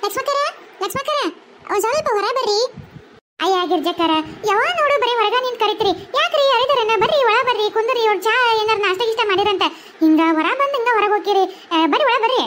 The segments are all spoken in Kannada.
ಲಕ್ಷ್ಮಕ್ಕರ ಲಕ್ಷ್ಮಕ್ಕರ ಒಂದ್ ಸ್ವಲ್ಪ ಹೊರ ಬರ್ರಿ. ಅಯ್ಯ ಗಿರ್ಜಕ್ಕರ ಯಾವಾಗ ನೋಡು ಬರೀ ಹೊರಗ ನಿಂತ್ ಕರಿತೀರಿ ಯಾಕ್ರಿ? ಅರಿದಾರನ ಬರ್ರಿ ಒಳ ಬರ್ರಿ ಕುಂದ್ರಿ. ಇವ್ರು ಚಾ ಏನಾರ ನಾಷ್ಟ ಗಿಷ್ಟ ಮಾಡಿರಂತ ಹಿಂಗ ಹೊರ ಬಂದ್ ಹಿಂಗ ಹೊರಗೆ ಹೋಗಿರಿ. ಬರ್ರಿ ಒಳ ಬರ್ರಿ.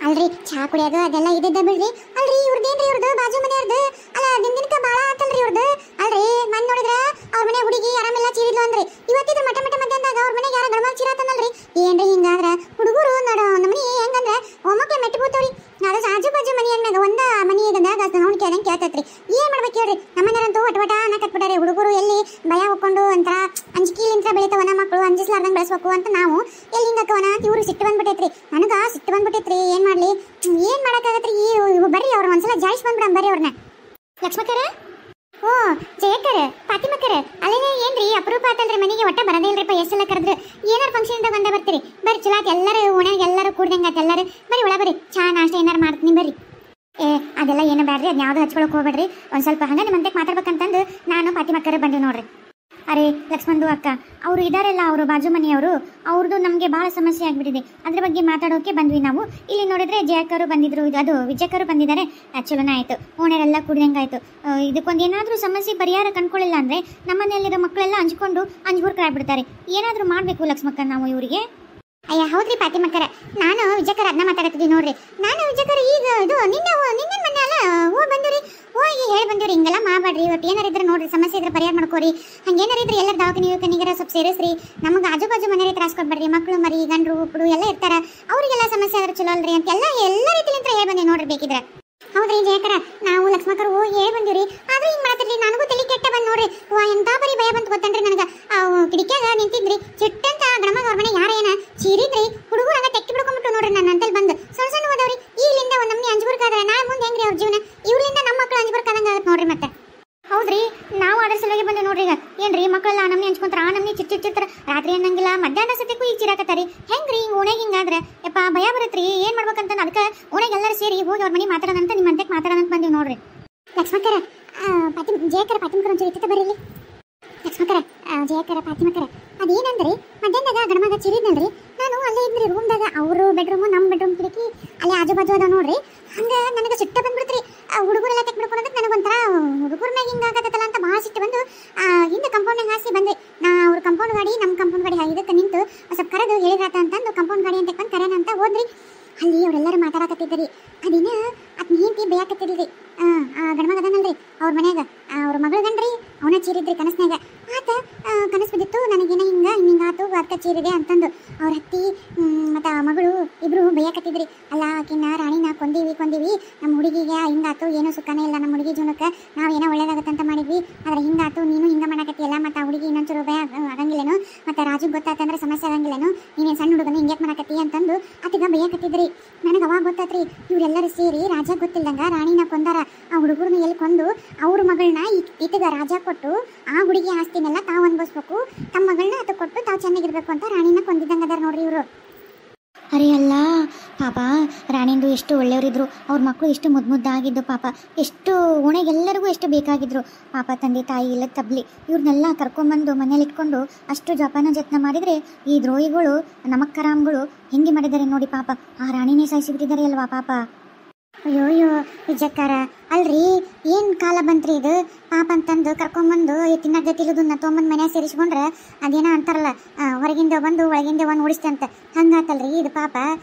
ಅಲ್ರಿ ಚಾ ಕುಡಿಯೋದು ಅದೆಲ್ಲ ಇದ್ದಿದ್ದ ಬಿಡ್ರಿ. ಅಲ್ರಿ ಇವ್ರದೇನ್ರಿ ಇವ್ರದ್ದು ಬಾಜು ಮನೆಯವ್ರದ್ದು ಅಲ್ಲ ದಿನದಿನಕ್ಕ ಬಾಳ ಆತಲ್ರಿ ಇವ್ರದ್ದು. ಅಲ್ರಿ ಮನ್ ನೋಡಿದ್ರ ಅವ್ರ ಮನೆ ಹುಡುಗಿ ಆರಾಮೆಲ್ಲ ಚೀರಿದ್ಲು ಅಂದ್ರಿ. ಇವತ್ತಿದ್ರ ಮಠ ಮಠ ಮಧ್ಯಾಹ್ನದಾಗ ಅವ್ರ ಮನೆಗೆ ಯಾರ ಗಣಮ ಚೀರಾತನಲ್ರಿ. ಏನ್ರಿ ಹಿಂಗಾದ್ರ ಹುಡುಗರು ನೋಡೋ ನಮ್ಮನಿ ಹೆಂಗಂದ್ರ ಒಮ್ಮಕ್ಳೆ ಮೆಟ್ಟಿ ಹೋಗ್ತಾವ್ರಿ. ಅದು ಆಜು ಬಾಜು ಮನಿ ಅಂದಾಗ ಒಂದ ಮನಿ ಇದ್ದಾಗ ನೋಡಿ ಕೇಳಂಗೆ ಕೇಳ್ತೈತ್ರಿ. ಏನ್ ಮಾಡ್ಬೇಕು ಹೇಳ್ರಿ? ನಮ್ಮನೆಯರಂತೂ ಒಟ ಅನ್ನ ಕಟ್ಬಿಟ್ಟಾರೆ. ಹುಡುಗರು ಎಲ್ಲಿ ಭಯ ಹೋಗ್ಕೊಂಡು ಅಂತ ಅಂಜಿಕೆಲಿಂತ ಬೆಳಿತಾವನ ಮಕ್ಕಳು ಅಂಜಿಸ್ಲಾರ್ದಂಗೆ ಬೆಳೆಸ್ಬೇಕು ಅಂತ ನಾವು ಎಲ್ಲಿ ಹಿಂಗಕ್ಕವನ ಇವ್ರು ಸಿಟ್ಟು ಬಂದ್ಬಿಟ್ಟೈತ್ರಿ. ನನಗ ಸಿಟ್ಟು ಬಂದ್ಬಿಟ್ಟೈತ್ರಿ. ಏನ್ ಮಾಡ್ಲಿ ಏನ್ ಮಾಡಕ್ಕಾಗತ್ರಿ? ಬರ್ರಿ ಅವ್ರ ಒಂದ್ಸಲ ಜಾಯಿಸ್ ಬಂದ್ಬಿಡ ಬರ್ರಿ ಅವ್ರನ್ನ. ಲಕ್ಷ್ಮಕ್ಕರ ಓ ಜಯಕ್ಕರ ಫಾತಿಮಕ್ಕರ ಅಲ್ಲೇನೆ ಏನ್ರಿ ಅಪರೂಪ ಆತಲ್ರಿ ಮನೆಗೆ ಒಟ್ಟ ಬರದೇ ಇಲ್ರಿಪ್ಪ. ಎಷ್ಟೆಲ್ಲ ಕರೆದ್ರು ಏನಾರು ಫಂಕ್ಷನ್ ಇಂದ ಬಂದ ಬರ್ತೀರಿ. ಬರ್ರಿ ಚಲೋ ಆತ ಎಲ್ಲರೂ ಓಣ್ಯಾಗ ಎಲ್ಲರೂ ಕೂಡ್ದಂಗ ಆತ ಎಲ್ಲರೂ. ಬರ್ರಿ ಒಳ ಬರ್ರಿ ಚಾ ನಾಷ್ಟ ಏನಾರು ಮಾಡ್ತೀನಿ ಬರ್ರಿ. ಅದೆಲ್ಲ ಏನು ಬ್ಯಾಡ್ರಿ, ಅದ್ ಯಾವ್ದು ಹಚ್ಕೊಳಕ್ ಹೋಗ್ಬೇಡ್ರಿ. ಒಂದ್ ಸ್ವಲ್ಪ ಹಂಗ ನಿಮ್ಮಂತೆ ಮಾತಾಡ್ಬೇಕಂತಂದು ನಾನು ಫಾತಿಮಕ್ಕರ ಬಂದಿವಿ ನೋಡ್ರಿ. ಅರೆ ಲಕ್ಷ್ಮಣದು ಅಕ್ಕ ಅವರು ಇದಾರೆಲ್ಲ ಅವರು ಬಾಜು ಮನೆಯವರು, ಅವ್ರದ್ದು ನಮಗೆ ಭಾಳ ಸಮಸ್ಯೆ ಆಗಿಬಿಟ್ಟಿದೆ. ಅದ್ರ ಬಗ್ಗೆ ಮಾತಾಡೋಕೆ ಬಂದ್ವಿ ನಾವು. ಇಲ್ಲಿ ನೋಡಿದ್ರೆ ಜಯಕ್ಕರು ಬಂದಿದ್ರು, ಅದು ವಿಜಯಕ್ಕರು ಬಂದಿದ್ದಾರೆ. ಚಲೋನೇ ಆಯಿತು, ಓಣರೆಲ್ಲ ಕುಡ್ದಂಗೆ ಆಯಿತು. ಇದಕ್ಕೊಂದು ಏನಾದರೂ ಸಮಸ್ಯೆ ಪರಿಹಾರ ಕಂಡ್ಕೊಳ್ಳಿಲ್ಲ ಅಂದರೆ ನಮ್ಮನೆಯಲ್ಲಿರೋ ಮಕ್ಕಳೆಲ್ಲ ಅಂಜ್ಬೂರ್ಕರಾಗ್ಬಿಡ್ತಾರೆ. ಏನಾದರೂ ಮಾಡಬೇಕು ಲಕ್ಷ್ಮಕ್ಕ ನಾವು ಇವರಿಗೆ. ಅಯ್ಯ ಹೌದ್ರಿ ಫಾತಿಮಕ್ಕರ, ನಾನು ವಿಜಯಕ್ಕರ ಅದನ್ನ ಮಾತಾಡತ್ತಿದ್ವಿ ನೋಡ್ರಿ. ನಾನು ವಿಜಯಕ್ಕರ ಈಗ ಇದು ನಿನ್ನೆ ಮೊನ್ನೆ ಅಲ್ಲ ಹೋಗಿ ಬಂದಿವ್ರಿ. ಹೋಗಿ ಹೇಳಿ ಬಂದಿವ್ರಿ ಹಿಂಗೆಲ್ಲ ಮಾಡಬೇಡ್ರಿ. ಒಟ್ಟು ಏನಾರಿದ್ರೆ ನೋಡ್ರಿ ಸಮಸ್ಯೆ ಇದ್ರೆ ಪರಿಹಾರ ಮಾಡ್ಕೋರಿ. ಹಂಗೇನಾರಿದ್ರೆ ಎಲ್ಲರ ದವಾಖಾನಿಗರ ಸ್ವಲ್ಪ ಸೇರಿಸ್ರಿ. ನಮಗೆ ಆಜು ಬಾಜು ಮನೆಯವ್ರಿಗೆ ತ್ರಾಸ ಕೊಡ್ಬೇಡ್ರಿ. ಮಕ್ಕಳು ಮರಿ ಗಂಡ್ರು ಉಪ್ಪಡು ಎಲ್ಲ ಇರ್ತಾರ, ಅವರಿಗೆಲ್ಲ ಸಮಸ್ಯೆ ಆದ್ರೆ ಚಲೋ ಅಲ್ರಿ ಅಂತ ಎಲ್ಲ ರೀತಿಲಿಂತ ಹೇಳಿ ಬಂದಿ ನೋಡ್ರಿ ಬೇಕಿದ್ರೆ. ಹೌದ್ರಿ ಜಯಕರ, ನಾವು ಲಕ್ಷ್ಮಕ್ಕರು ಹೋಗಿ ಹೇಳಿ ಬಂದಿವ್ರಿ. ಆದ್ರೆ ಹಿಂಗ್ ಮಾಡ್ತಿರ್ಲಿ ನನಗೂ ತಲೆ ಕೆಟ್ಟ ಬಂದ್ ನೋಡ್ರಿ. ಎಂತ ಬರೀ ಭಯ ಬಂತು ಗೊತ್ತನ್ರಿ ನನಗ. ಕಿಡಿಕ್ಯಾಗ ನಿಂತಿದ್ರಿ ಚಿಟ್ಟಂತ ಗಣಮಗ ಅವ್ರ ಮನೆ ಯಾರೇನ ಚೀರಿದ್ರಿ. ಹುಡುಗರು ಹಂಗ ತೆಕ್ಕಿ ಬಿಡ್ಕೊಂಡ್ಬಿಟ್ಟು ನೋಡ್ರಿ ನನ್ನ ಅಂತಲ್ಲಿ ಬಂದು ಸಣ್ಣ ಸಣ್ಣ ಹೋದವ್ರಿ. ಈಗಲಿಂದ ಒಂದ್ ನಮ್ನಿ ಅಂಜ್ಬರ್ಕಾದ್ರೆ ನಾ ಮುಂದೆ ಹೆಂಗ್ರಿ ಅವ್ರ ಜೀವನ? ಇವ್ರಿಂದ ನಮ್ಮ ಮಕ್ಕಳು ಅಂಜ್ಬರ್ಕಾದಂಗ ಆಗತ್ತೆ ನೋಡ್ರಿ. ಮತ್ತೆ ಹೌದ್ರಿ ನಾವು ಅದ್ರ ಸಲುವಾಗಿ ಬಂದೆ ನೋಡ್ರಿ. ಈಗ ಏನ್ರಿ ಮಕ್ಕಳೆಲ್ಲ ನಮ್ನಿ ಹಂಚ್ಕೊಂತಾರ, ಆ ನಮ್ನಿ ಚಿಟ್ಟಿರ್ತಾರ. ರಾತ್ರಿ ಅನ್ನಂಗಿಲ್ಲ ಮಧ್ಯಾಹ್ನ ಸತ್ಯಕ್ಕೂ ಈಗ ಚಿರಾಕತ್ತಾರಿ. ಹೆಂಗ್ರಿ ಓಣೆಗೆ ಹಿಂಗಾದ್ರೆ ಯಪ್ಪ ಭಯ ಬರತ್ರಿ. ಏನ್ ಮಾಡ್ಬೇಕಂತ ಅದಕ್ಕೆ ಓಣೆಗೆ ಎಲ್ಲರೂ ಸೇರಿ ಹೋಗಿ ಅವ್ರ ಮನೆ ಮಾತಾಡೋದಂತ ನಿಮ್ಮ ಅಂತೆಕ್ ಮಾತಾಡೋದಂತ ಬಂದೀವಿ ನೋಡ್ರಿ. ಲಕ್ಷ್ಮಕ್ಕರ ಜಯಕರ ಫಾತಿಮಕ್ಕರ ಒಂಚೂರು ಇತ್ತ ಬರೀಲಿ. ಲಕ್ಷ್ಮಕ್ಕರ ಜಯಕರ ಫಾತಿಮಕ್ಕರ ಅದೇನಂದ್ರಿ ಮಧ್ಯಾಹ್ನದಾಗ ಗಣಮಗ ಚಿರಿದ್ನಲ್ರಿ. ನಾನು ಅಲ್ಲೇ ಇದ್ರಿ ರೂಮ್ದಾಗ, ಅವರು ಬೆಡ್ರೂಮು ನಮ್ಮ ಬೆಡ್ರೂಮ್ ಕಿಟಕಿ ಅಲ್ಲೇ ಆಜು ಬಾಜು ಅದ ನೋಡ್ರಿ. ಹಂಗ ನನಗೆ ಸಿಟ್ಟ ಬಂದ್ಬಿಡ್ತ್ರಿ. ಹುಡುಗರೆಲ್ಲ ತೆಕ್ ಬಿಡ್ಕೊಂಡಂದ್ರೆ ನನಗೊಂಥರ ಹುಡುಗರ ಮ್ಯಾಗ ಹಿಂಗಾಗತ್ತಲ್ಲ ಅಂತ ಭಾಳ ಸಿಟ್ಟು ಬಂದು ಹಿಂದೆ ಕಂಪೌಂಡ್ನಾಗ ಹಾಸಿ ಬಂದ್ರಿ. ನಾ ಅವ್ರ ಕಂಪೌಂಡ್ ಗಾಡಿ ನಮ್ಮ ಕಂಪೌಂಡ್ ಗಾಡಿ ಇದಕ್ಕೆ ನಿಂತು ಸ್ವಲ್ಪ ಕರೆದು ಹೇಳಿದಾತ ಅಂತಂದು ಕಂಪೌಂಡ್ ಗಾಡಿ ಅಂತ ಬಂದು ಕರೆನ ಅಂತ ಹೋದ್ರಿ. ಅಲ್ಲಿ ಅವರೆಲ್ಲರೂ ಮಾತಾಡಕತ್ತಿದ್ದರಿ. ಅದಿನ ಅದ್ನ ಹೆಂಡತಿ ಬೇಯಾಕತ್ತಿದ್ರಿ. ಆ ಗಂಡ್ಮಗ ಅದನಲ್ರಿ ಅವ್ರ ಮನ್ಯಾಗ ಅವ್ರ ಮಗಳು ಗಂಡ್ರಿ ಅವನ ಚೀರಿದ್ರಿ ಕನಸ್ನಾಗ. ಆತ ಕನಸು ಬಿದ್ದಿತ್ತು ನನಗೇನ ಹಿಂಗಾತು ಅದಕ್ಕೆ ಚೀರಿದೆ ಅಂತಂದು ಅವ್ರ ಹತ್ತಿ ಮತ್ತು ಆ ಮಗಳು ಇಬ್ರು ಬೇಯಾಕತ್ತಿದ್ರಿ. ಅಲ್ಲ ಆಕಿನ ರಾಣಿನ ಕೊಂದೀವಿ ನಮ್ಮ ಹುಡುಗಿಗೆ ಹಿಂಗಾತು, ಏನೂ ಸುಖನೇ ಇಲ್ಲ ನಮ್ಮ ಹುಡುಗಿ ಜೀವನಕ್ಕೆ. ನಾವು ಏನೋ ಒಳ್ಳೇದಾಗತ್ತಂತ ಮಾಡಿದ್ವಿ, ಆದ್ರೆ ಹಿಂಗಾತು, ನೀನು ಹಿಂಗೆ ಮಾಡಕತ್ತಿಯಲ್ಲ. ಮತ್ತು ಆ ಹುಡುಗಿ ಇನ್ನೊಂಚೂರು ಭಯ ಆಗಂಗಿಲ್ಲೇನು, ಮತ್ತು ರಾಜುಗೆ ಗೊತ್ತಾತಂದ್ರೆ ಸಮಸ್ಯೆ ಆಗಂಗಿಲ್ಲೇನು, ನೀನೇನು ಸಣ್ಣ ಹುಡುಗನ ಹಿಂಗೆ ಮಾಡಕತ್ತಿ ಅಂತಂದು ಅತಿಗ ಬೇಯಾಕತ್ತಿದ್ರಿ. ನನಗೆ ಅವಾಗ ಗೊತ್ತಾತ್ರಿ ಇವರೆಲ್ಲರೂ ಸೇರಿ ರಾಜ ಗೊತ್ತಿಲ್ದಂಗ ರಾಣಿನ ಕೊಂದಾರ. ಆ ಹುಡುಗರನ್ನ ಎಲ್ಲಿ ಕೊಂದು ಅವ್ರ ಮಗಳನ್ನ ಈತಗ ರಾಜ ಕೊಟ್ಟು ಆ ಹುಡುಗಿ ಆಸ್ತಿನೆಲ್ಲ ತಾವು ಅನ್ಭವಿಸ್ಬೇಕು, ತಮ್ಮ ಮಗಳನ್ನ ಅದು ಕೊಟ್ಟು ತಾವು ಚೆನ್ನಾಗಿರ್ಬೇಕು ಅಂತ ರಾಣಿನ ಕೊಂದಿದ್ದಂಗ ಅದಾರ ನೋಡ್ರಿ ಇವರು. ಅರೆ ಅಲ್ಲ ಪಾಪ, ರಾಣಿಂದು ಎಷ್ಟು ಒಳ್ಳೆಯವರಿದ್ರು, ಅವ್ರ ಮಕ್ಕಳು ಎಷ್ಟು ಮುದ್ದಾಗಿದ್ದು ಪಾಪ, ಎಷ್ಟು ಓಣೆಗೆಲ್ಲರಿಗೂ ಎಷ್ಟು ಬೇಕಾಗಿದ್ರು ಪಾಪ. ತಂದೆ ತಾಯಿ ಇಲ್ಲ ತಬ್ಲಿ ಇವ್ರನ್ನೆಲ್ಲ ಕರ್ಕೊಂಬಂದು ಮನೇಲಿ ಇಟ್ಕೊಂಡು ಅಷ್ಟು ಜತನ ಮಾಡಿದರೆ ಈ ದ್ರೋಹಿಗಳು ನಮಕ್ಕರಾಮ್ಗಳು ಹೆಂಗೆ ಮಾಡಿದ್ದಾರೆ ನೋಡಿ ಪಾಪ. ಆ ರಾಣಿನೇ ಸಾಯಿಸಿಬಿಟ್ಟಿದ್ದಾರೆ ಅಲ್ವಾ ಪಾಪ. ಅಯ್ಯೋಯ್ಯೋ ವಿಜಯಕ್ಕರ, ಅಲ್ರಿ ಏನು ಕಾಲ ಬಂತ್ರಿ ಇದು ಪಾಪ ಅಂತಂದು ಕರ್ಕೊಂಬಂದು ತಿನ್ನಕ್ಕೆ ತಿಳುದನ್ನ ತೊಗೊಂಬಂದು ಮನ್ಯಾಗ ಸೇರಿಸ್ಕೊಂಡ್ರೆ ಅದೇನೋ ಅಂತಾರಲ್ಲ, ಹೊರಗಿಂದ ಬಂದು ಒಳಗಿಂದ ಒಂದು ಉಡಿಸ್ತಂತ ಹಂಗಾತಲ್ರಿ ಇದು ಪಾಪ.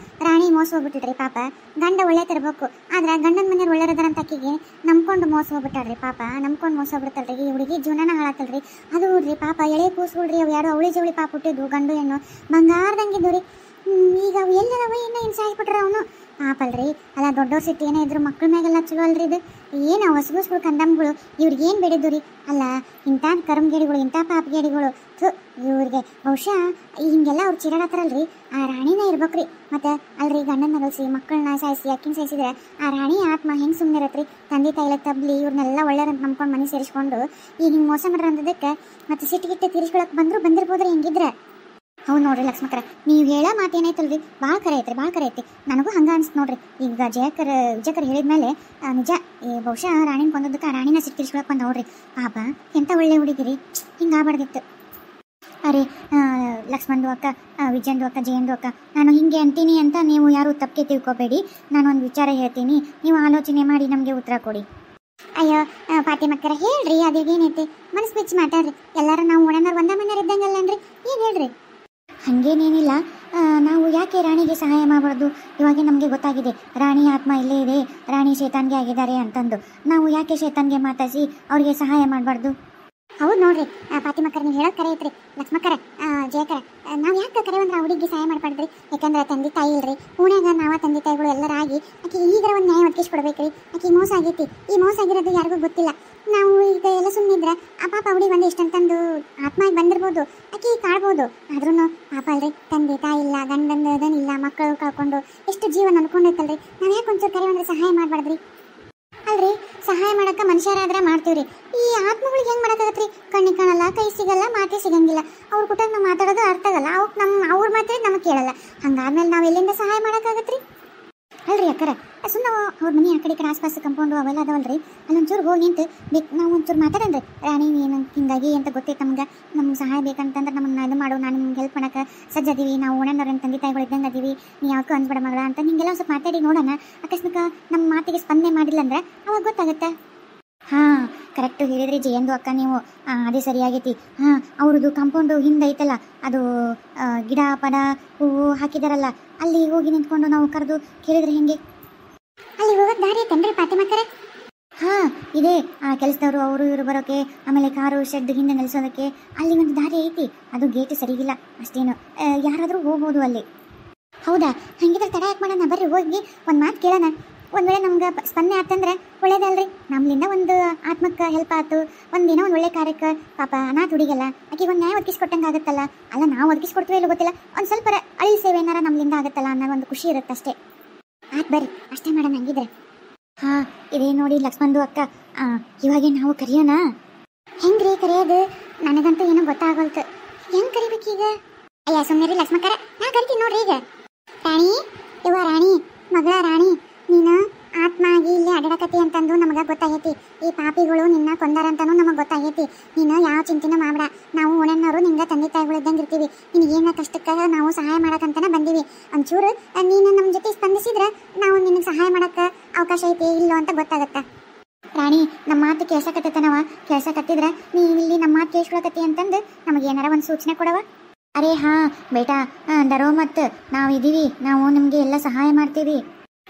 ರಾಣಿ ಮೋಸ ಹೋಗ್ಬಿಟ್ಟಿಡ್ರಿ ಪಾಪ. ಗಂಡ ಒಳ್ಳೆ ತಿರ್ಬೇಕು, ಆದ್ರೆ ಗಂಡನ ಮನೆಯವ್ರು ಒಳ್ಳೆಯದಾರಂತ ಅಕ್ಕಿಗೆ ನಂಬ್ಕೊಂಡು ಮೋಸ ಹೋಗ್ಬಿಟ್ಟಾಡ್ರಿ ಪಾಪ. ನಂಬ್ಕೊಂಡು ಮೋಸ ಹೋಗ್ಬಿಡ್ತಲ್ರಿ ಈ ಹುಡುಗಿ ಜೀವನನ ಹಾಳಾತಲ್ರಿ. ಅದು ನೋಡ್ರಿ ಪಾಪ ಎಳೆ ಕೂಸ್ಕೊಳ್ರಿ, ಅವು ಯಾರು ಅವಳಿ ಜವಳಿ ಪಾಪ ಹುಟ್ಟಿದ್ವು, ಗಂಡು ಹೆಣ್ಣು ಬಂಗಾರದಂಗಿದ್ದು ರೀ. ಈಗ ಅವು ಎಲ್ಲರವ ಏನು ಸಾಯಿಸ್ಬಿಟ್ರ ಅವನು ಪಾಪಲ್ರಿ. ಅಲ್ಲ ದೊಡ್ಡವ್ರ ಸಿಟ್ಟು ಏನೇ ಇದ್ರು ಮಕ್ಳ ಮ್ಯಾಗೆಲ್ಲ ಚಲೋ ಅಲ್ರಿ ಇದು. ಏನು ಹೊಸಗುಸ್ಗಳು ಕಂದಮ್ಗಳು ಇವ್ರಿಗೆ ಏನು ಬೆಳೆದು ರೀ. ಅಲ್ಲ ಇಂಥ ಕರ್ಮಗೇಡಿಗಳು, ಇಂಥ ಪಾಪಗೇಡಿಗಳು ಇವ್ರಿಗೆ ಬಹುಶಃ ಹಿಂಗೆಲ್ಲ ಅವ್ರು ಚಿರಾಡತ್ತಾರಲ್ರಿ. ಆ ರಾಣಿನೇ ಇರ್ಬೇಕ್ರಿ. ಮತ್ತು ಅಲ್ರಿ ಗಂಡನ ನಗಲ್ಸಿ ಮಕ್ಕಳನ್ನ ಸಾಯಿಸಿ ಅಕ್ಕಿನ ಸಾಯಿಸಿದ್ರೆ ಆ ರಾಣಿ ಆತ್ಮ ಹೆಂಗೆ ಸುಮ್ಮನೆ ಇರತ್ರಿ? ತಂದೆ ತಾಯಿಲ ತಬ್ಲಿ ಇವ್ರನ್ನೆಲ್ಲ ಒಳ್ಳೆಯರಂತ ನಂಬ್ಕೊಂಡು ಮನೆ ಸೇರಿಸ್ಕೊಂಡು ಈಗ ಹಿಂಗೆ ಮೋಸ ಮಾಡ್ರ ಅಂದದಕ್ಕೆ ಮತ್ತು ಸಿಟ್ಟಿಗಿಟ್ಟು ತೀರಿಸ್ಕೊಳಕ್ಕೆ ಬಂದಿರ್ಬೋದ್ರಿ ಹಿಂಗಿದ್ರೆ. ಹೌದು ನೋಡ್ರಿ ಲಕ್ಷ್ಮಕ್ಕರ, ನೀವು ಹೇಳೋ ಮಾತು ಏನಾಯ್ತಲ್ರಿ ಭಾಳ ಕರೆ ಐತಿ. ನನಗೂ ಹಂಗೆ ಅನ್ಸ್ತು ನೋಡ್ರಿ. ಈಗ ವಿಜಯಕರ್ ಹೇಳಿದ್ಮೇಲೆ ನಿಜ ಬಹುಶಃ ರಾಣಿನ ಕೊಂದದಕ್ಕೆ ಆ ರಾಣಿನ ಸಿಟ್ಟಿರಿಸ್ಕೊಳಕ್ಕೆ ಬಂದು ನೋಡ್ರಿ ಪಾಪ. ಎಂಥ ಒಳ್ಳೆ ಹುಡುಗಿರಿ, ಹಿಂಗೆ ಆಗ್ಬಾರ್ದಿತ್ತು. ಅರೆ ಲಕ್ಷ್ಮಣದು ಅಕ್ಕ, ವಿಜಯಂದು ಅಕ್ಕ, ಜಯಂದು ಅಕ್ಕ, ನಾನು ಹಿಂಗೆ ಅಂತೀನಿ ಅಂತ ನೀವು ಯಾರು ತಪ್ಪಿಗೆ ತಿಳ್ಕೊಬೇಡಿ. ನಾನು ಒಂದು ವಿಚಾರ ಹೇಳ್ತೀನಿ, ನೀವು ಆಲೋಚನೆ ಮಾಡಿ ನಮಗೆ ಉತ್ತರ ಕೊಡಿ. ಅಯ್ಯೋ ಫಾತಿಮಕ್ಕರ ಹೇಳ್ರಿ, ಅದೇನೈತಿ ಮನಸ್ಸು ಬಿಚ್ಚಿ ಮಾತಾಡ್ರಿ. ಎಲ್ಲರೂ ನಾವು ಒಣನವ್ರು ಒಂದ ಮನೆಯವ್ರು ಇದ್ದಂಗಲ್ಲನ್ರಿ, ಏನು ಹೇಳ್ರಿ? ಹಾಗೇನೇನಿಲ್ಲ, ನಾವು ಯಾಕೆ ರಾಣಿಗೆ ಸಹಾಯ ಮಾಡಬಾರ್ದು? ಇವಾಗ ನಮಗೆ ಗೊತ್ತಾಗಿದೆ ರಾಣಿ ಆತ್ಮ ಇಲ್ಲೇ ಇದೆ, ರಾಣಿ ಶೇತಾನ್ಗೆ ಆಗಿದ್ದಾರೆ ಅಂತಂದು. ನಾವು ಯಾಕೆ ಶೇತಾನ್ಗೆ ಮಾತಾಡಿಸಿ ಅವ್ರಿಗೆ ಸಹಾಯ ಮಾಡಬಾರ್ದು? ಹೌದು ನೋಡ್ರಿ ಫಾತಿಮಕ್ಕರ, ನೀವು ಹೇಳೋದು ಕರೆ ಐತ್ರಿ. ಲಕ್ಷ್ಮಕ್ಕರ, ಜಯಕರ, ನಾವು ಯಾಕೆ ಕರೆ ಅಂದ್ರೆ ಹುಡುಗಿಗೆ ಸಹಾಯ ಮಾಡ್ಬಾರ್ದ್ರಿ? ಯಾಕಂದ್ರೆ ತಂದೆ ತಾಯಿ ಇಲ್ರಿ, ಪುಣ್ಯಾಗ ನಾವ ತಂದೆ ತಾಯಿಗಳು ಎಲ್ಲರಾಗಿ ಆಕೆ ಈಗರ ಒಂದು ನ್ಯಾಯ ಒದಗಿಸ್ಕೊಡ್ಬೇಕ್ರಿ. ಆಕೆ ಮೋಸ ಆಗೈತಿ, ಈ ಮೋಸ ಆಗಿರೋದು ಯಾರಿಗೂ ಗೊತ್ತಿಲ್ಲ. ನಾವು ಈಗ ಎಲ್ಲ ಸುಮ್ಮನಿದ್ರೆ ಆ ಪಾಪ ಹುಡುಗಿ ಒಂದು ಇಷ್ಟಂತಂದು ಆತ್ಮಾಗಿ ಬಂದಿರ್ಬೋದು, ಆಕೆ ಕಾಡ್ಬೋದು. ಆದ್ರೂ ಪಾಪ ಅಲ್ರಿ, ತಂದೆ ತಾಯಿ ಇಲ್ಲ, ಗಂಡಂದು ಅದನ್ನಿಲ್ಲ, ಮಕ್ಕಳು ಕಳ್ಕೊಂಡು ಎಷ್ಟು ಜೀವನ ಅನ್ಕೊಂಡೈತಲ್ರಿ. ನಾವು ಯಾಕೆ ಒಂಚೂರು ಕರೆ ಅಂದ್ರೆ ಸಹಾಯ ಮಾಡ್ಬಾರ್ದ್ರಿ? ಅಲ್ರಿ, ಸಹಾಯ ಮಾಡಕ್ಕೆ ಮನುಷ್ಯರಾದ್ರೆ ಮಾಡ್ತೀವ್ರಿ, ಈ ಆತ್ಮಗಳಿಗೆ ಹೆಂಗೆ ಮಾಡೋಕ್ಕಾಗತ್ರಿ? ಕಣ್ಣಿಗೆ ಕಾಣಲ್ಲ, ಕೈ ಸಿಗಲ್ಲ, ಮಾತೇ ಸಿಗಂಗಿಲ್ಲ. ಅವ್ರ ಕೂಟ ನಾವು ಮಾತಾಡೋದು ಅರ್ಥ ಆಗಲ್ಲ, ಅವ್ರ ಅವ್ರ ಮಾತೇ ನಮಗೆ ಕೇಳಲ್ಲ. ಹಂಗಾದ್ಮೇಲೆ ನಾವು ಎಲ್ಲಿಂದ ಸಹಾಯ ಮಾಡೋಕ್ಕಾಗತ್ರಿ? ಅಲ್ರಿ ಅಕ್ಕರ, ಸುಮ್ಮನೆ ಅವ್ರ ಮನೆ ಆ ಕಡೆ ಆಸ್ಪಾಸ್ ಕಂಪೌಂಡು ಅವೆಲ್ಲ ಅದಾವಲ್ರಿ, ಅಲ್ಲೊಂಚೂರು ಹೋಗಿ ನಿಂತು ನಾವು ಒಂಚೂರು ಮಾತಾಡನ್ರಿ. ರಾಣಿ ಏನು ಹಿಂಗಾಗಿ ಅಂತ ಗೊತ್ತೈತೆ ನಮ್ಗೆ ಸಹಾಯ ಬೇಕಂತಂದ್ರೆ ನಮ್ಮನ್ನ ಇದು ಮಾಡು, ನಾನು ನಿಮ್ಗೆ ಹೆಲ್ಪ್ ಮಾಡೋಕೆ ಸಜ್ಜದೀವಿ, ನಾವು ಓಣನವ್ರ ತಂದೆ ತಾಯಿಗಳು ಇದ್ದಂಗೆ ಅದೀವಿ, ನೀ ಯಾಕೋ ಅಂದ್ಬೇಡ ಮಗಳ ಅಂತ ಹಿಂಗೆಲ್ಲ ಸ್ವಲ್ಪ ಮಾತಾಡಿ ನೋಡೋಣ. ಅಕಸ್ಮಾತ್ ನಮ್ಮ ಮಾತಿಗೆ ಸ್ಪಂದನೆ ಮಾಡಿಲ್ಲ ಅಂದ್ರೆ ಅವಾಗ ಗೊತ್ತಾಗುತ್ತೆ. ಹಾಂ, ಕರೆಕ್ಟು ಹೇಳಿದ್ರಿ ಜಯಂದು ಅಕ್ಕ ನೀವು, ಅದೇ ಸರಿಯಾಗೈತಿ. ಹಾಂ, ಅವ್ರದ್ದು ಕಾಂಪೌಂಡು ಹಿಂದೆ ಐತಲ್ಲ, ಅದು ಗಿಡ ಪಡ ಹೂವು ಹಾಕಿದಾರಲ್ಲ, ಅಲ್ಲಿ ಹೋಗಿ ನಿಂತ್ಕೊಂಡು ನಾವು ಕರೆದು ಕೇಳಿದ್ರೆ ಹೆಂಗೆ? ಅಲ್ಲಿ ಹೋಗೋಕೆ ದಾರಿ ಐತೇನ್ರಿ ಫಾತಿಮಕ್ಕರ? ಹಾಂ ಇದೆ, ಆ ಕೆಲಸದವರು ಅವರು ಇವರು ಬರೋಕೆ, ಆಮೇಲೆ ಕಾರು ಶೆಡ್ ಹಿಂದೆ ನಿಲ್ಲಿಸೋದಕ್ಕೆ ಅಲ್ಲಿ ಒಂದು ದಾರಿ ಐತಿ. ಅದು ಗೇಟ್ ಸರಿಗಿಲ್ಲ ಅಷ್ಟೇನು, ಯಾರಾದರೂ ಹೋಗ್ಬೋದು ಅಲ್ಲಿ. ಹೌದಾ? ಹಂಗಿದ್ರೆ ತಡ ಯಾಕೆ ಮಾಡೋಣ, ಬರ್ರಿ ಹೋಗಿ ಒಂದು ಮಾತು ಕೇಳೋಣ. ಒಂದು ವೇಳೆ ನಮ್ಗೆ ಸ್ಪಂದನೆ ಆತಂದ್ರೆ ಒಳ್ಳೇದಲ್ರಿ, ನಮ್ಮಿಂದ ಒಂದು ಆತ್ಮಕ್ಕೆ ಹೆಲ್ಪ್ ಆಯ್ತು, ಒಂದಿನ ಒಂದು ಒಳ್ಳೆ ಕಾರ್ಯಕ್ಕೆ. ಪಾಪ ಅನಾಥ ಹುಡುಗಲ್ಲ, ಆಕೆಗೆ ಒಂದು ನ್ಯಾಯ ಒದಗಿಸ್ಕೊಟ್ಟಂಗೆ ಆಗುತ್ತಲ್ಲ. ಅಲ್ಲ, ನಾವು ಒದಗಿಸ್ಕೊಡ್ತೀವಿ ಇಲ್ಲ ಗೊತ್ತಿಲ್ಲ, ಒಂದು ಸ್ವಲ್ಪ ಅಳಿ ಸೇವೆ ಏನಾರ ನಮ್ಮಿಂದ ಆಗುತ್ತಲ್ಲ ಅನ್ನೋ ಒಂದು ಖುಷಿ ಇರುತ್ತೆ ಅಷ್ಟೇ. ಆಯ್ತು ಬರ್ರಿ, ಅಷ್ಟೇ ಮಾಡೋಣ ಹಂಗಿದ್ರೆ. ಹಾಂ, ಇದೇ ನೋಡಿ ಲಕ್ಷ್ಮಣದು ಅಕ್ಕ, ಇವಾಗೆ ನಾವು ಕರೆಯೋಣ. ಹೆಂಗ್ರಿ ಕರೆಯೋದು? ನನಗಂತೂ ಏನೋ ಗೊತ್ತಾಗೋಲ್ತು, ಹೆಂಗೆ ಕರಿಬೇಕೀಗ? ಅಯ್ಯ ಸುಮ್ಮನೆ ಲಕ್ಷ್ಮಕ್ಕರ, ನಾ ಕರಿತೀನಿ ನೋಡ್ರಿ. ಈಗ ರಾಣಿ, ಇವ ರಾಣಿ, ಮಗಳ ರಾಣಿ, ನೀನು ಆತ್ಮ ಆಗಿ ಇಲ್ಲಿ ಅಡ್ಡಾಡಕತ್ತಿ ಅಂತಂದು ನಮಗೆ ಗೊತ್ತಾಗೈತಿ. ಈ ಪಾಪಿಗಳು ನಿನ್ನ ಕೊಂದಾರಂತನೂ ನಮಗೆ ಗೊತ್ತಾಗೈತಿ. ನೀನು ಯಾವ ಚಿಂತೆನೂ ಮಾಡಬೇಡ, ನಾವು ಓಣನ್ನವರು ನಿಂಗೆ ತಂದೆ ತಾಯಿಗಳು ಇದ್ದಂಗೆ ಇರ್ತೀವಿ. ನಿನಗೆ ಏನು ಕಷ್ಟಕ್ಕೆ ನಾವು ಸಹಾಯ ಮಾಡೋಕ್ಕಂತನ ಬಂದೀವಿ. ಒಂಚೂರು ನೀನು ನಮ್ಮ ಜೊತೆ ಸ್ಪಂದಿಸಿದ್ರೆ ನಾವು ನಿನಗೆ ಸಹಾಯ ಮಾಡೋಕ್ಕೆ ಅವಕಾಶ ಐತಿ ಇಲ್ಲೋ ಅಂತ ಗೊತ್ತಾಗತ್ತೆ. ರಾಣಿ, ನಮ್ಮ ಮಾತು ಕೇಳ್ಸಕತ್ತನವ, ಕೇಳ್ಸಕತ್ತಿದ್ರೆ ನೀನು ಇಲ್ಲಿ ನಮ್ಮ ಮಾತು ಕೇಳಿಸ್ಕೊಳಕತ್ತಿ ಅಂತಂದು ನಮಗೆ ಏನಾರ ಒಂದು ಸೂಚನೆ ಕೊಡವ. ಅರೆ ಹಾಂ ಬೇಟಾ, ದರೋ ಮತ್ತು ನಾವು ಇದ್ದೀವಿ, ನಾವು ನಿಮಗೆ ಎಲ್ಲ ಸಹಾಯ ಮಾಡ್ತೀವಿ.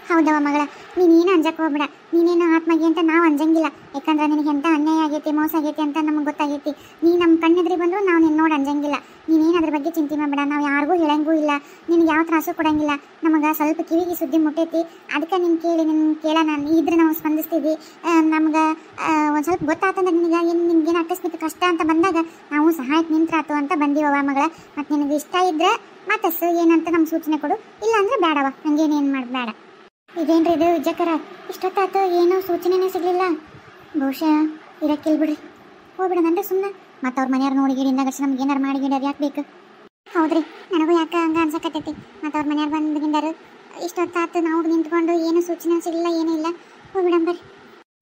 ಹೌದವ ಮಗಳ, ನೀನೇನು ಅಂಜಕ್ಕೆ ಹೋಗ್ಬೇಡ. ನೀನೇನು ಆತ್ಮಗೆ ಅಂತ ನಾವು ಅಂಜಂಗಿಲ್ಲ, ಯಾಕಂದ್ರೆ ನಿನಗೆ ಎಂಥ ಅನ್ಯಾಯ ಆಗೈತಿ, ಮೋಸ ಆಗೈತಿ ಅಂತ ನಮಗೆ ಗೊತ್ತಾಗೈತಿ. ನೀ ನಮ್ಮ ಕಣ್ಣೆದ್ರಿಗೆ ಬಂದರೂ ನಾವು ನಿನ್ನ ನೋಡಿ ಅಂಜಂಗಿಲ್ಲ. ನೀನೇನು ಅದ್ರ ಬಗ್ಗೆ ಚಿಂತೆ ಮಾಡಬೇಡ, ನಾವು ಯಾರಿಗೂ ಹೇಳಂಗೂ ಇಲ್ಲ, ನಿನಗೆ ಯಾವ ತ್ರಾಸು ಕೊಡಂಗಿಲ್ಲ. ನಮಗೆ ಸ್ವಲ್ಪ ಕಿವಿಗೆ ಸುದ್ದಿ ಮುಟ್ಟೈತಿ, ಅದಕ್ಕೆ ನಿನ್ನ ಕೇಳೋಣ, ಇದ್ರೆ ನಾವು ಸ್ಪಂದಿಸ್ತೀವಿ. ನಮ್ಗೆ ಒಂದು ಸ್ವಲ್ಪ ಗೊತ್ತಾತಂದ್ರೆ ನಿನಗೇನು ಅಕಸ್ಮಾತ್ ಕಷ್ಟ ಅಂತ ಬಂದಾಗ ನಾವು ಸಹಾಯಕ್ಕೆ ನಿಂತ್ರಾತು ಅಂತ ಬಂದೀವವ ಮಗಳ. ಮತ್ತು ನಿನಗೆ ಇಷ್ಟ ಇದ್ರೆ ಮತ್ತಷ್ಟು ಏನಂತ ನಮ್ಮ ಸೂಚನೆ ಕೊಡು, ಇಲ್ಲ ಅಂದ್ರೆ ಬೇಡವ, ಹಂಗೇನೇನು ಮಾಡಬೇಡ. ಇದೇನ್ರಿ ಇದು ವಿಜಯಕರ, ಇಷ್ಟೊತ್ತಾಯ್ತು ಏನೋ ಸೂಚನೆನೇ ಸಿಗಲಿಲ್ಲ. ಬಹುಶಃ ಇರಕ್ಕಿಲ್ ಬಿಡ್ರಿ, ಹೋಗ್ಬಿಡೋಣನ್ರಿ ಸುಮ್ಮನೆ. ಮತ್ತು ಅವ್ರ ಮನೆಯವ್ರು ನೋಡಿ ಗಿಡಿಂದ ಗಡ್ಸಿ ನಮ್ಗೆ ಏನಾರು ಮಾಡಿ ಗಿಡರು ಯಾಕೆ ಬೇಕು? ಹೌದ್ರಿ, ನನಗೂ ಯಾಕೆ ಹಂಗೆ ಅನ್ಸಕತ್ತೈತಿ. ಮತ್ತು ಅವ್ರ ಮನೆಯವ್ರು ಬಂದ್ಗಿಂದಾರು ಇಷ್ಟೊತ್ತಾಯ್ತು, ನಾವು ನಿಂತ್ಕೊಂಡು ಏನು ಸೂಚನೆ ಸಿಗಲಿಲ್ಲ, ಏನೂ ಇಲ್ಲ. ಹೋಗ್ಬಿಡಂಬರಿ.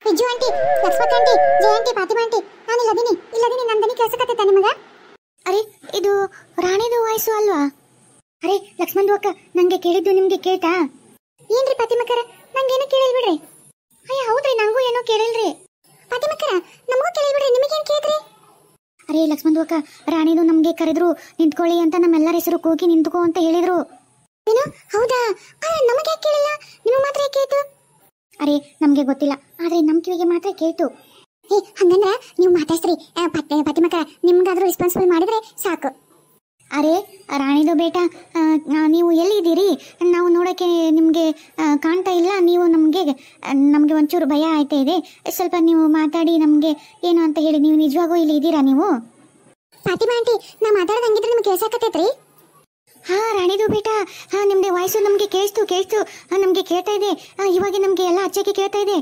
ವಿಜು ಆಂಟಿ, ಲಕ್ಷ್ಮಕ್ಕ ಆಂಟಿ, ಜಯ ಆಂಟಿ, ಫಾತಿಮಾ ಆಂಟಿ, ನಾನು ಇಲ್ಲದೀನಿ ನಂದನಿ ಕೇಳ್ಸಕತ್ತೈತ ನಿಮಗೆ? ಅರೆ, ಇದು ರಾಣಿದು ವಾಯ್ಸು ಅಲ್ವಾ? ಅರೆ ಲಕ್ಷ್ಮಣದು ಅಕ್ಕ, ನನಗೆ ಕೇಳಿದ್ದು ನಿಮಗೆ ಕೇಳ್ತಾ? ಏನ್ರಿ ಫಾತಿಮಕ್ಕರ, ನಂಗೇನು ಕೇಳಿಲ್ ಬಿಡ್ರಿ. ಅಯ್ಯ ಹೌದ್ರಿ, ನಂಗೂ ಏನೋ ಕೇಳಿಲ್ರಿ. ಫಾತಿಮಕ್ಕರ, ನಮಗೂ ಕೇಳಿಲ್ ಬಿಡ್ರಿ, ನಿಮಗೇನು ಕೇಳಿದ್ರಿ? ಅರೆ ಲಕ್ಷ್ಮಣದು ಅಕ್ಕ, ರಾಣಿದು ನಮಗೆ ಕರೆದ್ರು, ನಿಂತ್ಕೊಳ್ಳಿ ಅಂತ ನಮ್ಮೆಲ್ಲರ ಹೆಸರು ಕೂಗಿ ನಿಂತ್ಕೋ ಅಂತ ಹೇಳಿದ್ರು. ಏನು? ಹೌದಾ? ನಮಗೆ ಯಾಕೆ ಕೇಳಿಲ್ಲ, ನಿಮಗೆ ಮಾತ್ರ ಯಾಕೆ ಕೇಳ್ತು? ಅರೆ ನಮಗೆ ಗೊತ್ತಿಲ್ಲ, ಆದರೆ ನಮ್ಮ ಕಿವಿಗೆ ಮಾತ್ರ ಕೇಳ್ತು. ಹಂಗಂದ್ರೆ ನೀವು ಮಾತಾಡ್ಸ್ರಿ ಫಾತಿಮಕ್ಕರ, ನಿಮ್ಗಾದ್ರೂ ರೆಸ್ಪಾನ್ಸಿಬಲ್ ಮಾಡಿದ್ರೆ ಸಾಕು. ಅರೆ ರಾಣಿದು ಬೇಟಾ, ನೀವು ಎಲ್ಲಿದ್ದೀರಿ? ನಾವು ನೋಡೋಕ್ಕೆ ನಿಮಗೆ ಕಾಣ್ತಾ ಇಲ್ಲ. ನೀವು ನಮಗೆ ಒಂಚೂರು ಭಯ ಆಯ್ತಾ ಇದೆ. ಸ್ವಲ್ಪ ನೀವು ಮಾತಾಡಿ ನಮಗೆ ಏನು ಅಂತ ಹೇಳಿ. ನೀವು ನಿಜವಾಗೂ ಇಲ್ಲಿ ಇದ್ದೀರಾ ನೀವು? ಫಾತಿಮಾ ಆಂಟಿ, ನಾ ಮಾತಾಡೋದಂಗಿದ್ರೆ ನಿಮ್ಗೆ ಕೇಳ್ಸಾಕತ್ತೈತ್ರಿ? ಹಾಂ ರಾಣಿದು ಬೇಟಾ, ಹಾಂ ನಿಮ್ಮದೇ ವಾಯ್ಸು ನಮಗೆ ಕೇಳಿಸ್ತು, ನಮಗೆ ಕೇಳ್ತಾ ಇದೆ. ಇವಾಗ ನಮಗೆ ಎಲ್ಲ ಅಚ್ಚಕ್ಕೆ ಕೇಳ್ತಾ ಇದೆ.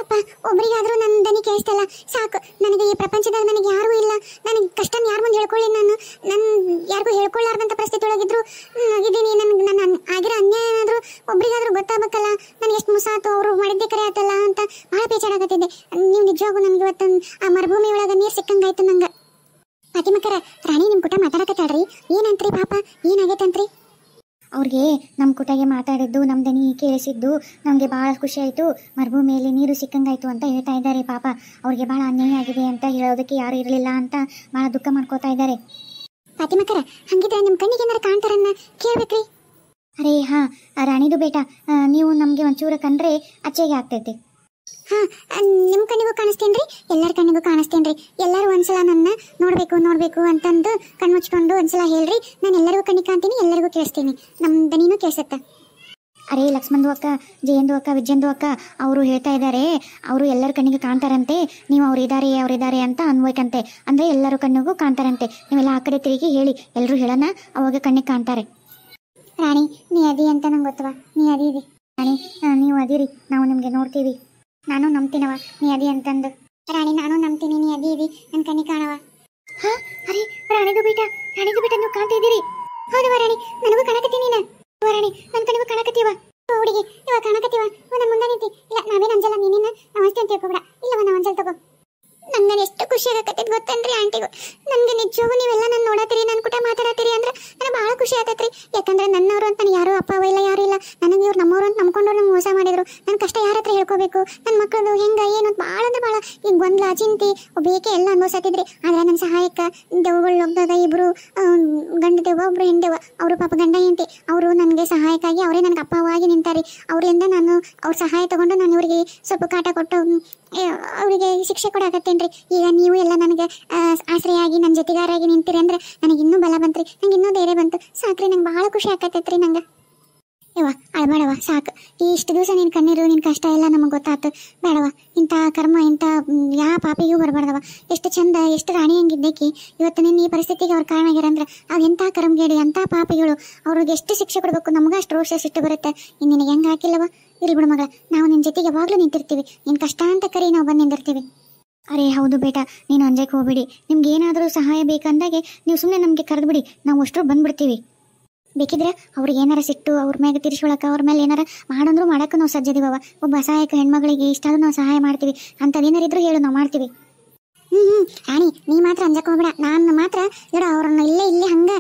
ಅಪ್ಪ, ಒಬ್ರಿಗಾದ್ರೂ ನನ್ನ ದನಿ ಕೇಳಿಸ್ತಲ್ಲ ಸಾಕು. ನನಗೆ ಈ ಪ್ರಪಂಚದಾಗ ನನಗೆ ಯಾರೂ ಇಲ್ಲ, ನನಗೆ ಕಷ್ಟನ ಯಾರು ಮುಂದೆ ಹೇಳ್ಕೊಳ್ಳಿ. ನಾನು ಯಾರಿಗೂ ಹೇಳ್ಕೊಳ್ಳಾರ್ದಂಥ ಪರಿಸ್ಥಿತಿ ಒಳಗಿದ್ರು ಇದ್ದೀನಿ. ನನ್ನ ಆಗಿರೋ ಅನ್ಯಾಯ ಏನಾದರೂ ಒಬ್ರಿಗಾದ್ರೂ ಗೊತ್ತಾಗಬೇಕಲ್ಲ, ನನಗೆ ಎಷ್ಟು ಮುಸ ಆಯ್ತು, ಅವರು ಮಾಡಿದ್ದೆ ಕರೆ ಆಯ್ತಲ್ಲ ಅಂತ ಭಾಳ ಬೇಜಾರಾಗತ್ತಿದ್ದೆ. ನೀವು ನಿಜವಾಗೂ ನನಗೆ ಇವತ್ತು ಆ ಮರುಭೂಮಿ ಒಳಗೆ ನೀರು ಸಿಕ್ಕಂಗಾಯ್ತು ನಂಗೆ. ಫಾತಿಮಕ್ಕರ ರಾಣಿ ನಿಮ್ ಕುಟ ಮಾತಾಡಕತ್ತಾಳ್ರಿ, ಏನಂತ್ರಿ ಪಾಪ, ಏನಾಗೈತಂತ್ರಿ? ಅವ್ರಿಗೆ ನಮ್ಮ ಕುಟಗೆ ಮಾತಾಡಿದ್ದು ನಮ್ಮ ದನಿ ಕೇಳಿಸಿದ್ದು ನಮಗೆ ಭಾಳ ಖುಷಿ ಆಯಿತು. ಮರುಭೂಮಿಯಲ್ಲಿ ನೀರು ಸಿಕ್ಕಂಗಾಯ್ತು ಅಂತ ಹೇಳ್ತಾ ಇದ್ದಾರೆ. ಪಾಪ ಅವ್ರಿಗೆ ಭಾಳ ಅನ್ಯಾಯ ಆಗಿದೆ ಅಂತ ಹೇಳೋದಕ್ಕೆ ಯಾರು ಇರಲಿಲ್ಲ ಅಂತ ಭಾಳ ದುಃಖ ಮಾಡ್ಕೋತಾ ಇದ್ದಾರೆ. ಫಾತಿಮಕ್ಕರ ಹಂಗಿದ್ರೆ ನಿಮ್ಮ ಕಣ್ಣಿಗೆ ಏನಾರ ಕಾಣ್ತಾರನ್ನ ಕೇಳ್ಬೇಕ್ರಿ. ಅರೇ ಹಾಂ ರಾಣಿದು ಬೇಟ, ನೀವು ನಮಗೆ ಒಂಚೂರು ಕಂಡ್ರೆ ಅಚ್ಚೆಗೆ ಆಗ್ತೈತೆ. ಹಾ, ನಿಮ್ಮ ಕಣ್ಣಿಗೂ ಕಾಣಿಸ್ತೇನ್ರಿ, ಎಲ್ಲರ ಕಣ್ಣಿಗೂ ಕಾಣಿಸ್ತೇನ್ರಿ. ಎಲ್ಲರೂ ಒಂದ್ಸಲ ನನ್ನ ನೋಡ್ಬೇಕು ಅಂತಂದು ಕಣ್ಮುಚ್ಕೊಂಡು ಒಂದ್ಸಲ ಹೇಳ್ರಿ, ನಾನು ಎಲ್ಲರಿಗೂ ಕಣ್ಣಿಗೆ ಕಾಣ್ತೀನಿ, ಎಲ್ಲರಿಗೂ ಕೇಳಿಸ್ತೀನಿ, ನಮ್ಮ ದನಿನೂ ಕೇಳಿಸುತ್ತೆ. ಅರೇ ಲಕ್ಷ್ಮಣದು ಅಕ್ಕ, ಜಯಂದು ಅಕ್ಕ, ವಿಜಯಂದು ಅಕ್ಕ ಅವರು ಹೇಳ್ತಾ ಇದ್ದಾರೆ, ಅವರು ಎಲ್ಲರ ಕಣ್ಣಿಗೆ ಕಾಣ್ತಾರಂತೆ, ನೀವು ಅವರಿದ್ದಾರೆ ಅಂತ ಅನ್ಬೇಕಂತೆ. ಅಂದರೆ ಎಲ್ಲರ ಕಣ್ಣಿಗೂ ಕಾಣ್ತಾರಂತೆ. ನೀವೆಲ್ಲ ಆ ಕಡೆ ತಿರುಗಿ ಹೇಳಿ, ಎಲ್ಲರೂ ಹೇಳೋಣ, ಅವಾಗ ಕಣ್ಣಿಗೆ ಕಾಣ್ತಾರೆ. ರಾಣಿ ನೀ ಅದಿ ಅಂತ ನಂಗೆ ಗೊತ್ತವ, ನೀ ಅದಿರಿ ರಾಣಿ, ನೀವು ಅದಿರಿ, ನಾವು ನಿಮಗೆ ನೋಡ್ತೀವಿ. ನಾನು ನಂಬ್ತೀನವ ನೀ ಅದಿ ಅಂತಂದು. ರಾಣಿ ನಾನು ನಂಬ್ತೀನಿ, ನೀ ಅದಿ ನನ್ನ ಕಣ್ಣಿಗೆ ಕಾಣವ. ಹಾ ಅರೇ ರಾಣಿದು ಬೇಟ ನೀವು ಕಾಣ್ತಿದ್ದೀರಿ. ಹೌದವ ರಾಣಿ, ನನಗೂ ಕಾಣಕತ್ತೀನಿ. ನೀನು ರಾಣಿ ನನ್ನ ಕಣ್ಣಿಗೂ ಕಾಣಕತ್ತೀವ. ಹುಡುಗಿ ಇವಾಗ ಕಾಣಕತ್ತೀವ, ನನ್ನ ಮುಂದೆ ನಿಂತಿ. ಇಲ್ಲ ನಾವೇನು ಅಂಜಲ್ಲ, ನೀನಿನ್ನ ನಮಸ್ತೆ ಅಂತ ತಿಳ್ಕೊಬೇಡ. ಇಲ್ಲವ ನಾವು ಅಂಜಲ್ ತಗೋ. ನಂಗೆ ಎಷ್ಟು ಖುಷಿ ಆಗಕತ್ತೈತಿ ಗೊತ್ತೇನ್ರಿ ಆಂಟಿಗೂ. ನನಗೆ ನಿಜವಾಗೂ ನೀವೆಲ್ಲ ನನ್ನ ನೋಡತ್ತೀರಿ, ನನ್ನ ಕೂಟ ಮಾತಾಡತ್ತೀರಿ ಅಂದ್ರೆ ನನಗೆ ಭಾಳ ಖುಷಿ ಆಗತ್ತೈತ್ರಿ. ಯಾಕಂದ್ರೆ ನನ್ನವರು ಅಂತ ಯಾರು ಅಪ್ಪ ಅವ ಇಲ್ಲ, ಯಾರು ಇಲ್ಲ. ನನಗೆ ಇವ್ರು ನಮ್ಮವರು ಅಂತ ನಂಬ್ಕೊಂಡು ನಂಗೆ ಮೋಸ ಮಾಡಿದ್ರು. ನನ್ನ ಕಷ್ಟ ಯಾರ ಹತ್ರ ಹೇಳ್ಕೋಬೇಕು, ನನ್ನ ಮಕ್ಕಳದು ಹೆಂಗೆ ಏನು ಅಂತ ಭಾಳ ಅಂದ್ರೆ ಭಾಳ ಈಗ ಗೊಂದಲ ಚಿಂತೆ ಬೇಕೆ ಎಲ್ಲ ಅನ್ಭವಿಸತ್ತಿದ್ರಿ. ಆದ್ರೆ ನನ್ನ ಸಹಾಯಕ್ಕೆ ದೆವ್ಗಳು ಒಬ್ಬದ ಇಬ್ಬರು ಗಂಡ ದೆವ್ವ, ಒಬ್ರು ಹೆಂಡವ, ಅವರು ಪಾಪ ಗಂಡ ಹೆಂಡತಿ, ಅವರು ನನಗೆ ಸಹಾಯಕ್ಕಾಗಿ ಅವರೇ ನನಗೆ ಅಪ್ಪವಾಗಿ ನಿಂತಾರೆ. ಅವರಿಂದ ನಾನು ಅವ್ರ ಸಹಾಯ ತಗೊಂಡು ನಾನು ಇವರಿಗೆ ಸ್ವಲ್ಪ ಕಾಟ ಕೊಟ್ಟು ಅವರಿಗೆ ಶಿಕ್ಷೆ ಕೊಡಾಕತ್ತೇನ್ರಿ. ಈಗ ನೀವು ಎಲ್ಲ ನನಗೆ ಆಶ್ರಯಾಗಿ ನನ್ನ ಜೊತೆಗಾರಾಗಿ ನಿಂತೀರಿ ಅಂದ್ರೆ ನನಗೆ ಇನ್ನೂ ಬಲ ಬಂತ್ರಿ, ನಂಗೆ ಇನ್ನೂ ಧೈರ್ಯ ಬಂತು. ಸಾಕ್ರಿ, ನಂಗೆ ಭಾಳ ಖುಷಿ ಆಕತ್ತೈತ್ರಿ. ನಂಗೆ ಯವ್ವ ಅಳಬೇಡವ, ಸಾಕು. ಇಷ್ಟು ದಿವಸ ನಿನ್ನ ಕಣ್ಣೀರು ನಿನ್ನ ಕಷ್ಟ ಎಲ್ಲ ನಮಗೆ ಗೊತ್ತಾಯ್ತು. ಬೇಡವ, ಇಂಥ ಕರ್ಮ ಇಂಥ ಯಾವ ಪಾಪಿಗೂ ಬರಬಾರ್ದವ. ಎಷ್ಟು ಚಂದ, ಎಷ್ಟು ರಾಣಿ ಹಂಗಿದ್ದಕ್ಕೆ ಇವತ್ತು ನಿನ್ನ ಈ ಪರಿಸ್ಥಿತಿಗೆ ಅವ್ರು ಕಾರಣ ಆಗ್ಯಾರಂದ್ರೆ ಅದು ಎಂಥ ಕರ್ಮಗೇಡಿ, ಅಂಥ ಪಾಪಿಗಳು. ಅವ್ರಿಗೆ ಎಷ್ಟು ಶಿಕ್ಷೆ ಕೊಡಬೇಕು, ನಮ್ಗೆ ಅಷ್ಟು ರೋಷ ಸಿಟ್ಟು ಬರುತ್ತೆ. ಇನ್ನು ನಿನಗೆ ಹೆಂಗೆ ಹಾಕಿಲ್ಲವ? ಇರ್ಲಿ ಬಿಡು ಮಗಳ, ನಾವು ನಿನ್ನ ಜೊತೆಗೆ ಯಾವಾಗಲೂ ನಿಂತಿರ್ತೀವಿ. ನಿನ್ನ ಕಷ್ಟ ಅಂತ ಕರಿ ನಾವು ಬಂದು ನಿಂದಿರ್ತೀವಿ. ಅರೇ ಹೌದು ಬೇಟ, ನೀನು ಅಂಜಕ್ಕೆ ಹೋಗ್ಬಿಡಿ. ನಿಮ್ಗೆ ಏನಾದರೂ ಸಹಾಯ ಬೇಕಂದಾಗೆ ನೀವು ಸುಮ್ಮನೆ ನಮಗೆ ಕರೆದ್ಬಿಡಿ, ನಾವು ಅಷ್ಟರು ಬಂದ್ಬಿಡ್ತೀವಿ. ಬೇಕಿದ್ರೆ ಅವ್ರಿಗೆ ಏನಾರ ಸಿಟ್ಟು ಅವ್ರ ಮ್ಯಾಗ ತೀರಿಸ್ಕೊಳಕ್ಕೆ, ಅವ್ರ ಮೇಲೆ ಏನಾರ ಮಾಡಂದ್ರೂ ಮಾಡೋಕೆ ನಾವು ಸಜ್ಜದಿವವ. ಒಬ್ಬ ಅಸಹಾಯಕ ಹೆಣ್ಮಗಳಿಗೆ ಇಷ್ಟಾದ್ರೂ ನಾವು ಸಹಾಯ ಮಾಡ್ತೀವಿ. ಅಂಥದ್ದೇನಾರಿದ್ರು ಹೇಳು, ನಾವು ಮಾಡ್ತೀವಿ. ರಾಣಿ ನೀ ಮಾತ್ರ ಅಂಜಕ್ಕೆ ಹೋಗ್ಬೇಡ. ನಾನು ಮಾತ್ರ ನೋಡ ಅವ್ರನ್ನ ಇಲ್ಲೇ ಹಂಗೆ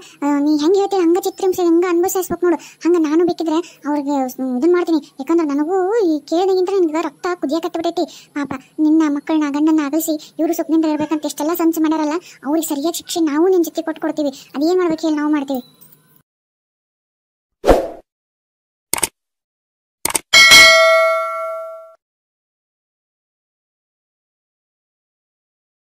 ನೀ ಹೆಂಗೆ ಹೇಳ್ತೀವಿ ಹಂಗೆ ಚಿತ್ರಿಂಸೆ ಹೆಂಗೆ ಅನುಭವಿಸ್ಬೇಕು ನೋಡು. ಹಂಗೆ ನಾನು ಬೇಕಿದ್ರೆ ಅವ್ರಿಗೆ ಇದನ್ನ ಮಾಡ್ತೀನಿ. ಯಾಕಂದ್ರೆ ನನಗೂ ಈ ಕೇಳಿದಾಗಿಂತ ನನಗೆ ರಕ್ತ ಕುದಿಯ ಕಟ್ಟಿಬಿಟ್ಟೈತಿ. ಪಾಪ ನಿನ್ನ ಮಕ್ಕಳನ್ನ ಗಂಡನ್ನ ಅಗಲಿಸಿ ಇವರು ಸುಖದಿಂದ ಇರ್ಬೇಕಂತ ಎಷ್ಟೆಲ್ಲ ಸಂಚು ಮಾಡ್ಯಾರಲ್ಲ, ಅವ್ರಿಗೆ ಸರಿಯಾದ ಶಿಕ್ಷೆ ನಾವು ನಿನ್ನ ಜೊತೆ ಕೊಟ್ಕೊಡ್ತೀವಿ. ಅದೇನು ಮಾಡ್ಬೇಕು ಹೇಳಿ ನಾವು ಮಾಡ್ತೀವಿ.